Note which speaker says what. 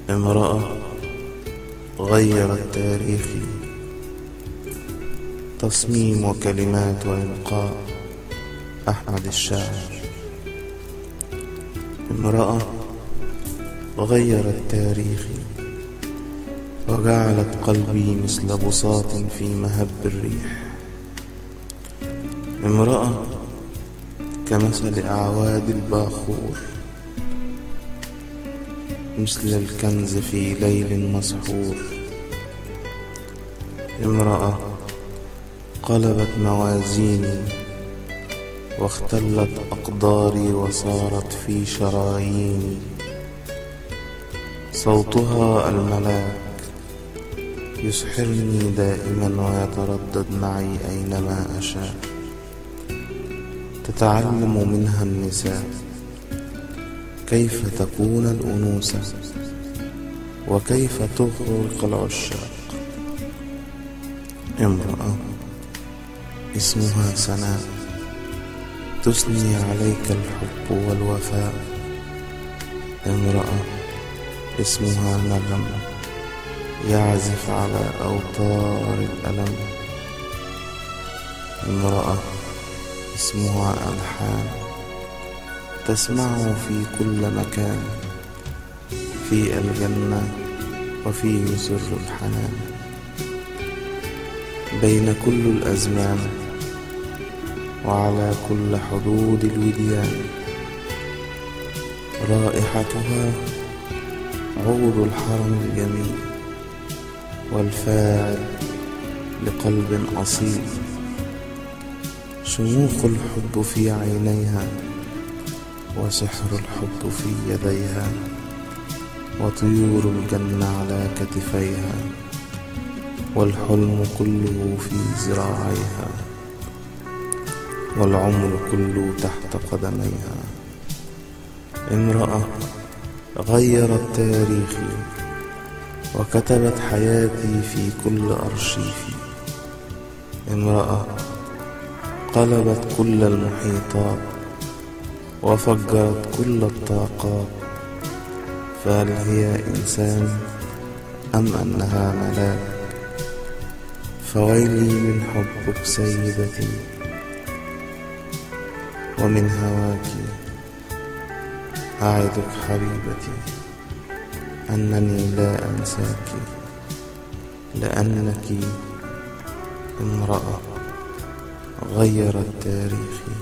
Speaker 1: امرأة غيرت تاريخي، تصميم وكلمات وإلقاء أحمد الشاعر. امرأة غيرت تاريخي وجعلت قلبي مثل بساط في مهب الريح. امرأة كمثل أعواد الباخور، مثل الكنز في ليل مسحور. امرأة قلبت موازيني واختلت أقداري وصارت في شراييني. صوتها الملاك يسحرني دائما ويتردد معي أينما أشاء. تتعلم منها النساء كيف تكون الأنوثة وكيف تغرق العشاق. امرأة اسمها سناء تثني عليك الحب والوفاء. امرأة اسمها نغم يعزف على أوتار الألم. امرأة اسمها ألحان تسمعه في كل مكان، في الجنة وفيه سر الحنان. بين كل الأزمان وعلى كل حدود الوديان، رائحتها عود الحرم الجميل والفاعل لقلب أصيل. شموخ الحب في عينيها وسحر الحب في يديها، وطيور الجنة على كتفيها، والحلم كله في ذراعيها، والعمر كله تحت قدميها. امرأة غيرت تاريخي وكتبت حياتي في كل أرشيفي. امرأة قلبت كل المحيطات وفجرت كل الطاقات. فهل هي إنسان أم أنها ملاك؟ فويلي من حبك سيدتي ومن هواك. أعدك حبيبتي أنني لا أنساك، لأنك امرأة غيرت تاريخي.